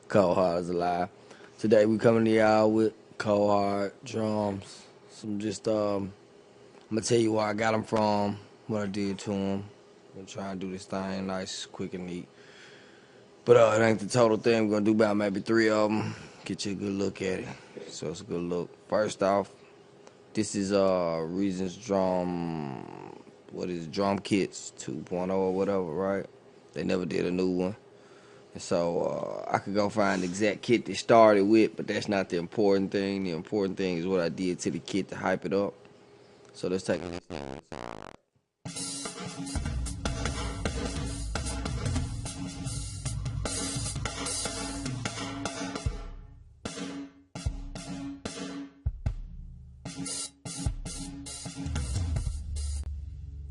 Cold Hard is alive. Today we coming to y'all with Cold Hard drums. Some just I'm gonna tell you where I got them from, what I did to them. I'm trying to do this thing nice, quick and neat. But it ain't the total thing. We're gonna do about maybe three of them. Get you a good look at it. So it's a good look. First off, this is Reasons Drum. What is it? Drum Kits 2.0 or whatever, right? They never did a new one. And so I could go find the exact kit they started with, but that's not the important thing. The important thing is what I did to the kit to hype it up. So let's take a listen.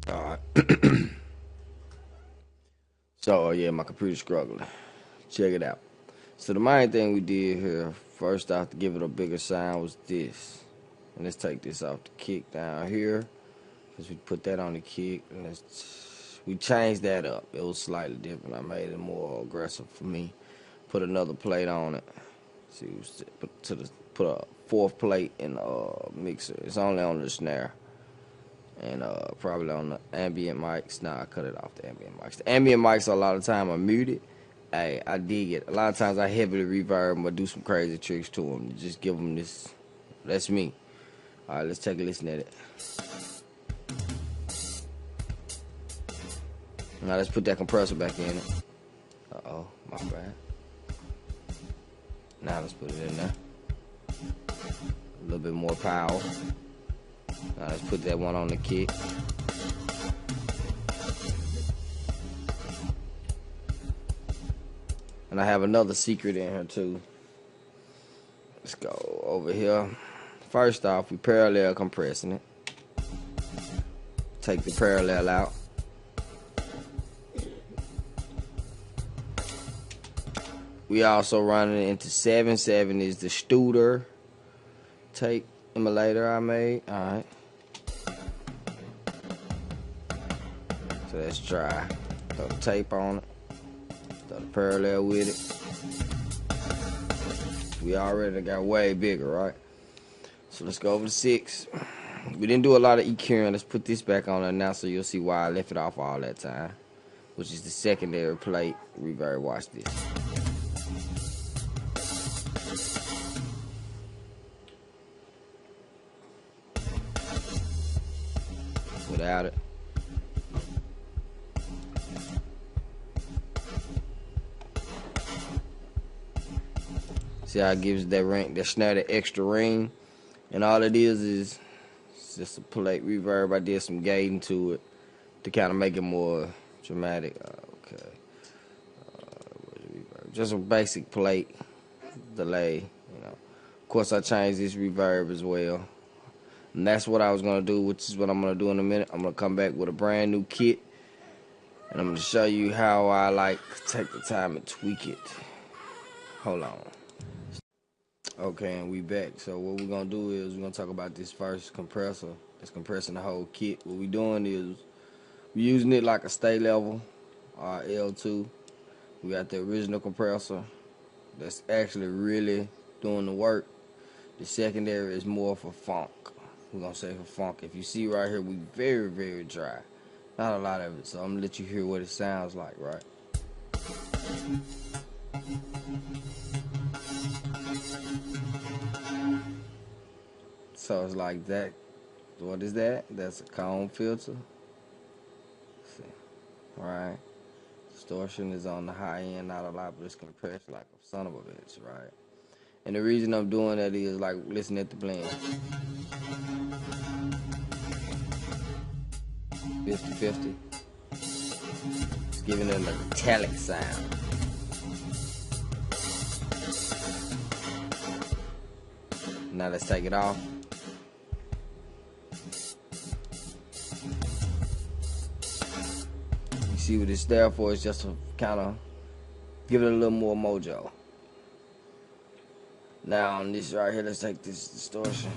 All right. So yeah, my computer's struggling. Check it out. So the main thing we did here, first off, to give it a bigger sound, was this. And let's take this off the kick down here, because we put that on the kick. And we changed that up. It was slightly different. I made it more aggressive for me. Put another plate on it. See, put a fourth plate in the mixer. It's only on the snare. And probably on the ambient mics. Nah, I cut it off the ambient mics. The ambient mics a lot of time are muted. Hey, I dig it. A lot of times I heavily reverb them or do some crazy tricks to them. Just give them this. That's me. All right, let's take a listen at it. Now let's put that compressor back in it. Uh-oh, my bad. Now let's put it in there. A little bit more power. Now let's put that one on the kick. And I have another secret in here too. Let's go over here. First off, we parallel compressing it. Take the parallel out. We also running it into 7.7 is the Studer tape emulator I made. Alright. So that's dry. Throw the tape on it. Throw the parallel with it. We already got way bigger, right? So let's go over to 6. We didn't do a lot of EQing. Let's put this back on there now so you'll see why I left it off all that time. Which is the secondary plate. Reverb, watch this. Without it. See how it gives that ring, that snare, that extra ring. And all it is just a plate reverb. I did some gating to it to kind of make it more dramatic. Okay. Just a basic plate delay. You know. Of course, I changed this reverb as well. And that's what I was going to do, which is what I'm going to do in a minute. I'm going to come back with a brand new kit. And I'm going to show you how I like take the time and tweak it. Hold on. Okay, and we back. So what we're going to do is we're going to talk about this first compressor. It's compressing the whole kit. What we're doing is we're using it like a stay level, L2. We got the original compressor that's actually really doing the work. The secondary is more for funk. We're going to say for funk. If you see right here, we very, very dry. Not a lot of it, so I'm going to let you hear what it sounds like, right? So it's like that. What is that? That's a cone filter. Let's see. Right. Distortion is on the high end, not a lot, but it's compressed like a son of a bitch, right? And the reason I'm doing that is like, listen at the blend. 50-50. It's giving it a metallic sound. Now let's take it off. You see what it's there for? It's just to kind of give it a little more mojo. Now on this right here, let's take this distortion.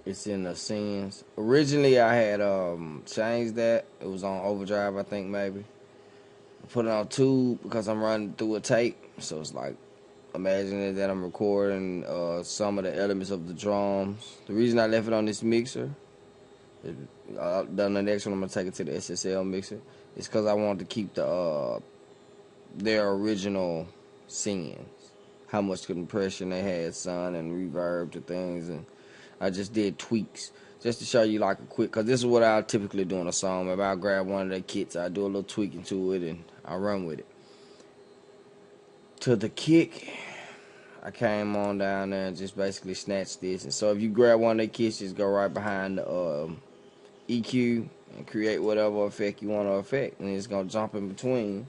It's in the scenes. Originally, I had changed that. It was on overdrive, I think maybe. I put it on two because I'm running through a tape, so it's like imagine that I'm recording some of the elements of the drums. The reason I left it on this mixer, done the next one, I'm gonna take it to the SSL mixer. It's because I wanted to keep their original scenes, how much compression they had, son, and reverb to things, and I just did tweaks just to show you like a quick. Cause this is what I typically do in a song. Maybe I'll grab one of their kits, I do a little tweaking to it, and I run with it. To the kick, I came on down there and just basically snatched this. And so if you grab one of their kits, just go right behind the EQ and create whatever effect you want to affect, and it's gonna jump in between.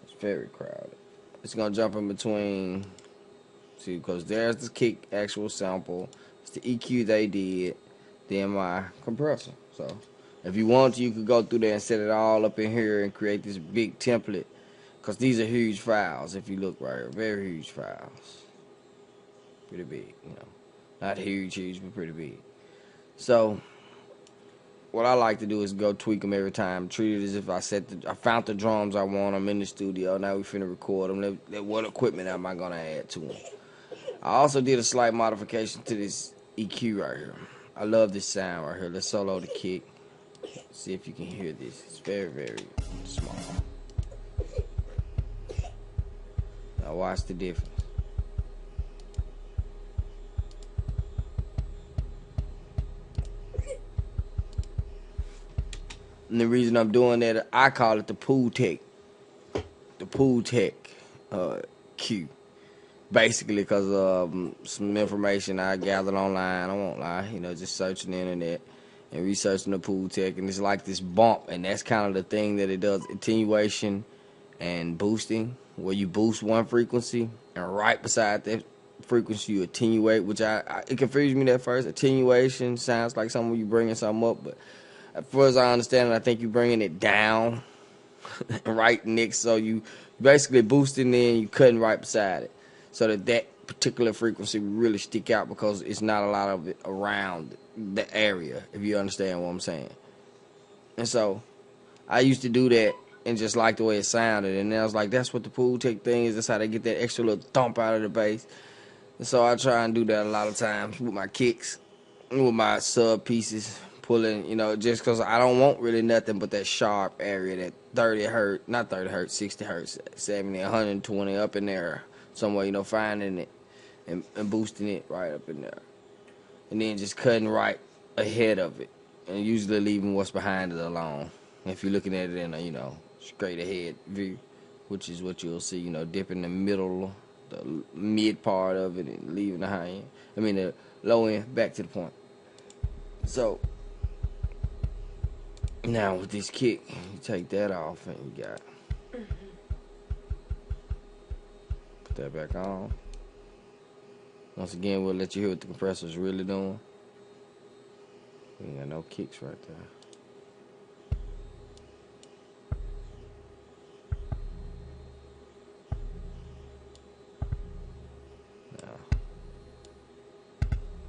It's very crowded. It's gonna jump in between. See, because there's the kick actual sample. It's the EQ they did. Then my compressor. So if you want to, you could go through there and set it all up in here and create this big template. Because these are huge files, if you look right here. Very huge files. Pretty big, you know. Not huge, but pretty big. So, what I like to do is go tweak them every time. Treat it as if I found the drums I want. I'm in the studio. Now we finna record them. What equipment am I going to add to them? I also did a slight modification to this EQ right here. I love this sound right here. Let's solo the kick. See if you can hear this. It's very, very small. Now watch the difference. And the reason I'm doing that, I call it the pool tech. The pool tech cue. Basically, because some information I gathered online, I won't lie, you know, just searching the internet and researching the pool tech, and it's like this bump, and that's kind of the thing that it does, attenuation and boosting, where you boost one frequency, and right beside that frequency you attenuate, which it confused me at first. Attenuation sounds like something you bringing something up, but as far as I understand it, I think you're bringing it down right next, so you basically boosting in, you cutting right beside it, so that particular frequency will really stick out because it's not a lot of it around the area, if you understand what I'm saying. And so I used to do that and just like the way it sounded, and then I was like, that's what the pool tech thing is. That's how they get that extra little thump out of the bass. And so I try and do that a lot of times with my kicks, with my sub pieces, pulling, you know, just because I don't want really nothing but that sharp area, that 30 hertz, not 30 hertz, 60 hertz, 70, 120 up in there somewhere, you know, finding it and boosting it right up in there. And then just cutting right ahead of it, and usually leaving what's behind it alone. If you're looking at it in a, you know, straight ahead view, which is what you'll see, you know, dipping the middle, the mid part of it and leaving the high end. I mean the low end back to the point. So now with this kick, you take that off and you got put that back on. Once again, we'll let you hear what the compressor's really doing. We ain't got no kicks right there.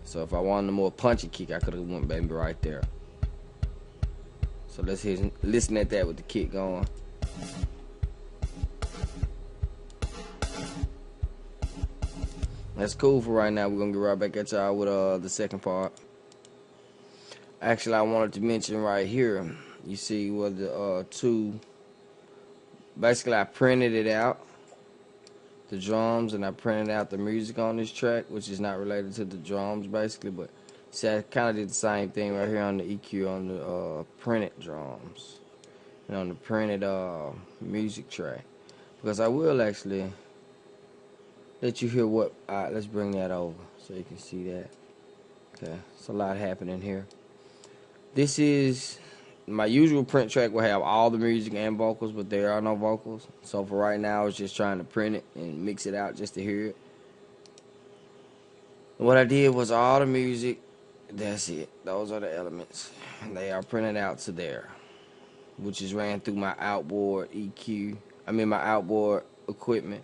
So if I wanted a more punchy kick, I could have went maybe right there. So let's listen at that with the kick going. That's cool for right now. We're gonna get right back at y'all with the second part. Actually, I wanted to mention right here. You see what the two. Basically, I printed it out, the drums, and I printed out the music on this track, which is not related to the drums basically, but see, I kind of did the same thing right here on the EQ on the printed drums and on the printed music track, because I will actually let you hear what. Let's bring that over so you can see that. Okay, it's a lot happening here. This is my usual print track will have all the music and vocals, but there are no vocals. So for right now, I was just trying to print it and mix it out just to hear it. And what I did was all the music, that's it. Those are the elements. They are printed out to there, which is ran through my outboard EQ. I mean my outboard equipment.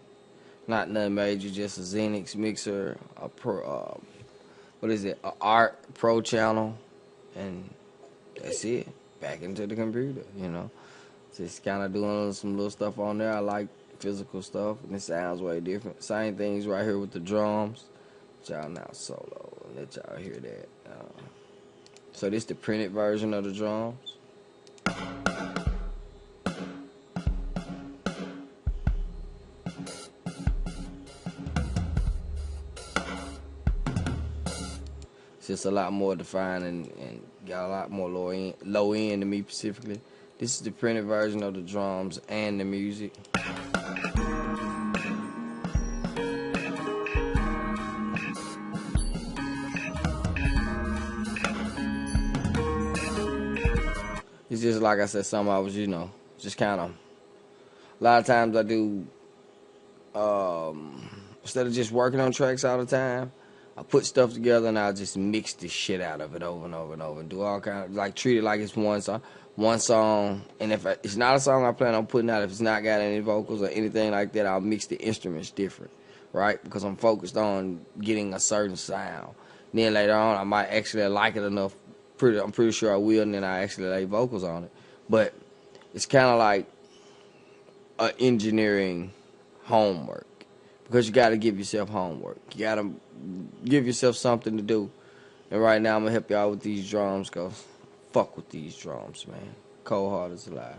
Not nothing major, just a Xenix mixer, what is it, a art pro channel, and that's it. Back into the computer, you know. Just kind of doing some little stuff on there. I like physical stuff, and it sounds way different. Same things right here with the drums. Y'all now solo. Let y'all hear that. So this the printed version of the drums. It's just a lot more defined and got a lot more low end to me specifically. This is the printed version of the drums and the music. It's just like I said, something I was, just kind of. A lot of times I do, instead of just working on tracks all the time, I put stuff together and I just mix the shit out of it over and over and over and do all kind of, like, treat it like it's one song. And if it's not a song I plan on putting out, if it's not got any vocals or anything like that, I'll mix the instruments different, right? Because I'm focused on getting a certain sound. And then later on, I might actually like it enough. I'm pretty sure I will, and then I actually lay vocals on it. But it's kind of like engineering homework, because you got to give yourself homework. You got to give yourself something to do. And right now, I'm going to help y'all with these drums, because fuck with these drums, man. Cold Heart is alive.